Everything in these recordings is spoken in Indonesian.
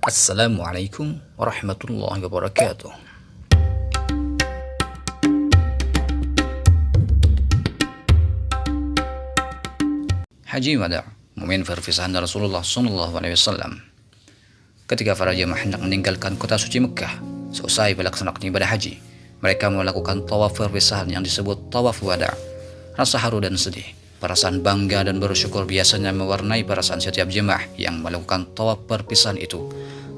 Assalamualaikum warahmatullahi wabarakatuh. Haji Wada, momen perpisahan Rasulullah SAW. Ketika para jemaah hendak meninggalkan kota suci Mekah, selesai melaksanakan ibadah haji, mereka melakukan tawaf perpisahan yang disebut tawaf wada. Rasa haru dan sedih, perasaan bangga dan bersyukur biasanya mewarnai perasaan setiap jemaah yang melakukan tawaf perpisahan itu.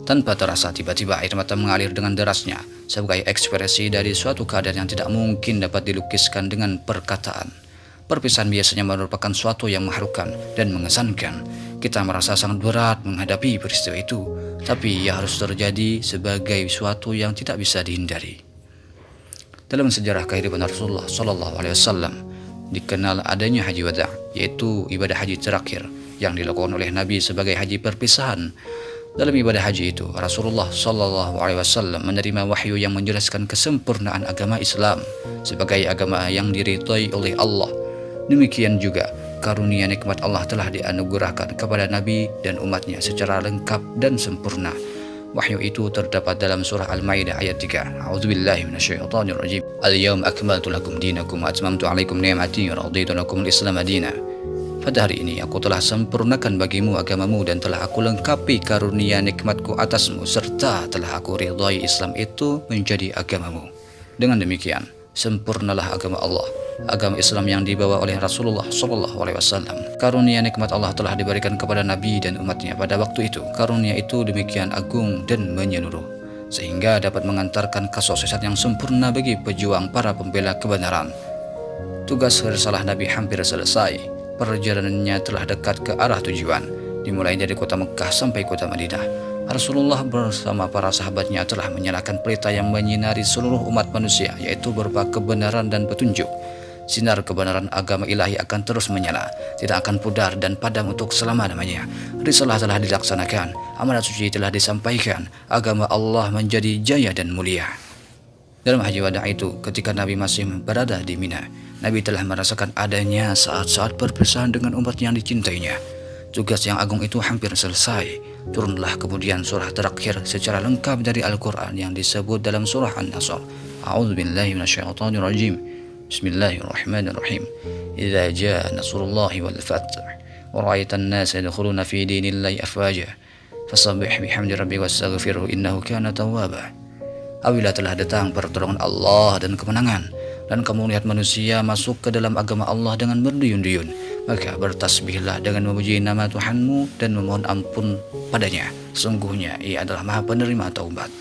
Tanpa terasa tiba-tiba air mata mengalir dengan derasnya sebagai ekspresi dari suatu keadaan yang tidak mungkin dapat dilukiskan dengan perkataan. Perpisahan biasanya merupakan suatu yang mengharukan dan mengesankan. Kita merasa sangat berat menghadapi peristiwa itu, tapi ia harus terjadi sebagai suatu yang tidak bisa dihindari. Dalam sejarah kehidupan Rasulullah SAW dikenal adanya haji wada, yaitu ibadah haji terakhir yang dilakukan oleh Nabi sebagai haji perpisahan. Dalam ibadah haji itu, Rasulullah SAW menerima wahyu yang menjelaskan kesempurnaan agama Islam sebagai agama yang diridhai oleh Allah. Demikian juga, karunia nikmat Allah telah dianugerahkan kepada Nabi dan umatnya secara lengkap dan sempurna. Wahyu itu terdapat dalam surah Al-Maidah ayat 3. A'udzubillahi minasyaitonirrajim. Al-yawma akmaltu lakum dinakum wa atmamtu 'alaikum ni'mati wa raditu lakum al-Islam madina. Pada hari ini aku telah sempurnakan bagimu agamamu dan telah aku lengkapi karunia nikmatku atasmu serta telah aku ridhai Islam itu menjadi agamamu. Dengan demikian, sempurnalah agama Allah, agama Islam yang dibawa oleh Rasulullah SAW. Karunia nikmat Allah telah diberikan kepada Nabi dan umatnya pada waktu itu. Karunia itu demikian agung dan menyeluruh, sehingga dapat mengantarkan kesuksesan yang sempurna bagi pejuang para pembela kebenaran. Tugas risalah Nabi hampir selesai. Perjalanannya telah dekat ke arah tujuan, dimulai dari kota Mekah sampai kota Madinah. Rasulullah bersama para sahabatnya telah menyalakan pelita yang menyinari seluruh umat manusia, yaitu berupa kebenaran dan petunjuk. Sinar kebenaran agama ilahi akan terus menyala, tidak akan pudar dan padam untuk selama-lamanya. Risalah telah dilaksanakan, amanat suci telah disampaikan, agama Allah menjadi jaya dan mulia. Dalam haji wada itu, ketika Nabi masih berada di Mina, Nabi telah merasakan adanya saat-saat perpisahan dengan umat yang dicintainya. Tugas yang agung itu hampir selesai. Turunlah kemudian surah terakhir secara lengkap dari Al-Quran yang disebut dalam surah An-Nasr. A'udzubillahi minasyaitonirrajim. Bismillahirrahmanirrahim. Idza jaa nasrullahi wal fath wa ra'aitan nasa yadkhuluna fi dinillahi afwaja fasabbih bihamdi rabbika wastaghfirhu innahu kana tawwaba. Apabila telah datang pertolongan Allah dan kemenangan, dan kamu melihat manusia masuk ke dalam agama Allah dengan berduyun-duyun, maka bertasbihlah dengan memuji nama Tuhanmu dan memohon ampun padanya. Sungguhnya ia adalah maha penerima taubat.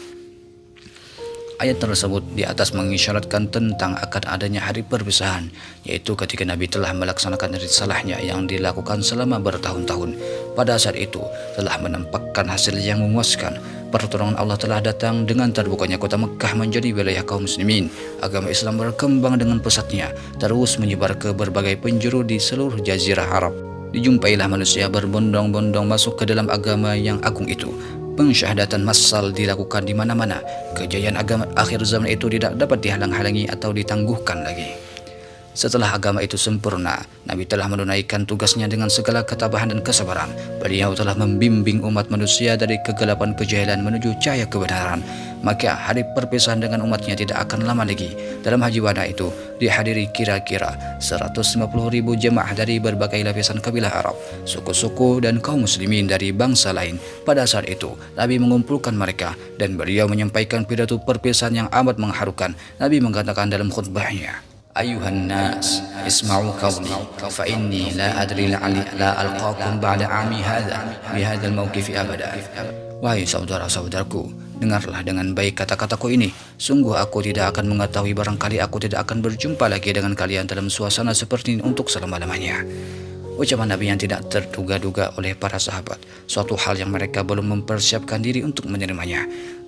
Ayat tersebut di atas mengisyaratkan tentang akan adanya hari perpisahan, yaitu ketika Nabi telah melaksanakan risalahnya yang dilakukan selama bertahun-tahun. Pada saat itu telah menampakkan hasil yang memuaskan. Pertolongan Allah telah datang dengan terbukanya kota Mekah menjadi wilayah kaum muslimin. Agama Islam berkembang dengan pesatnya, terus menyebar ke berbagai penjuru di seluruh jazirah Arab. Dijumpailah manusia berbondong-bondong masuk ke dalam agama yang agung itu. Pensyahadatan massal dilakukan di mana-mana. Kejayaan agama akhir zaman itu tidak dapat dihalang-halangi atau ditangguhkan lagi. Setelah agama itu sempurna, Nabi telah menunaikan tugasnya dengan segala ketabahan dan kesabaran. Beliau telah membimbing umat manusia dari kegelapan kejahilan menuju cahaya kebenaran. Maka hari perpisahan dengan umatnya tidak akan lama lagi. Dalam haji wada itu dihadiri kira-kira 150.000 jemaah dari berbagai lapisan kabilah Arab, suku-suku dan kaum muslimin dari bangsa lain. Pada saat itu Nabi mengumpulkan mereka dan beliau menyampaikan pidato perpisahan yang amat mengharukan. Nabi mengatakan dalam khutbahnya, Ayuhan nas, isma'u qawli, fa inni la adri la alqakum ba'da ami hadha bihadzal mawqifi abada. Wahai saudara-saudaraku, dengarlah dengan baik kata-kataku ini. Sungguh aku tidak akan mengetahui, barangkali aku tidak akan berjumpa lagi dengan kalian dalam suasana seperti ini untuk selama-lamanya. Ucapan Nabi yang tidak terduga-duga oleh para sahabat, suatu hal yang mereka belum mempersiapkan diri untuk menerimanya.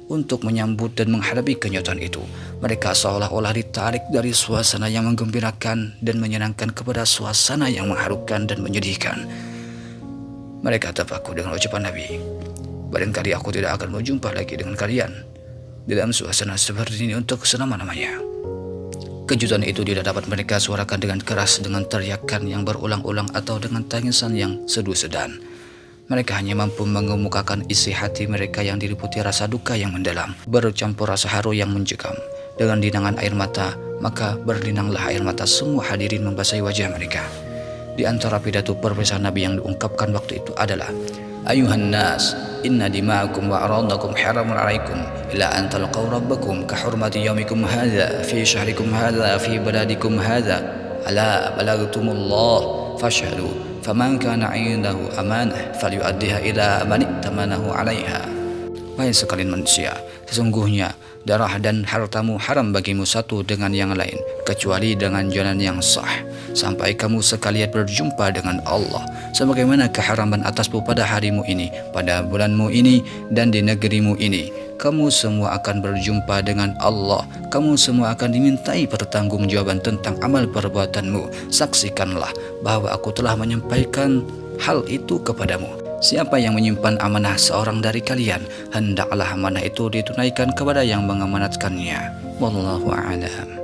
Untuk menyambut dan menghadapi kenyataan itu, mereka seolah-olah ditarik dari suasana yang menggembirakan dan menyenangkan kepada suasana yang mengharukan dan menyedihkan. Mereka terpaku dengan ucapan Nabi, barangkali aku tidak akan berjumpa lagi dengan kalian dalam suasana seperti ini untuk selama-lamanya. Kejutan itu tidak dapat mereka suarakan dengan keras, dengan teriakan yang berulang-ulang atau dengan tangisan yang sedu-sedan. Mereka hanya mampu mengemukakan isi hati mereka yang diliputi rasa duka yang mendalam, bercampur rasa haru yang mencekam. Dengan dinangan air mata, maka berlinanglah air mata semua hadirin membasahi wajah mereka. Di antara pidato perpisahan Nabi yang diungkapkan waktu itu adalah, Ayuhan nas, inna dima'akum wa aradakum haramun alaikum ila an talqaw rabbakum ka hurmati yaumikum hadha fi syahrikum hadha fi baladikum hadha ala balagtumullah fashhadu faman kana 'indahu amanah falyu'addiha ila man ittamanahu 'alaiha. Wahai sekalian manusia, sesungguhnya darah dan hartamu haram bagimu satu dengan yang lain kecuali dengan jalan yang sah sampai kamu sekalian berjumpa dengan Allah, sebagaimana keharaman atasmu pada harimu ini, pada bulanmu ini, dan di negerimu ini. Kamu semua akan berjumpa dengan Allah. Kamu semua akan dimintai pertanggungjawaban tentang amal perbuatanmu. Saksikanlah bahwa aku telah menyampaikan hal itu kepadamu. Siapa yang menyimpan amanah seorang dari kalian, hendaklah amanah itu ditunaikan kepada yang mengamanatkannya. Wallahu a'lam.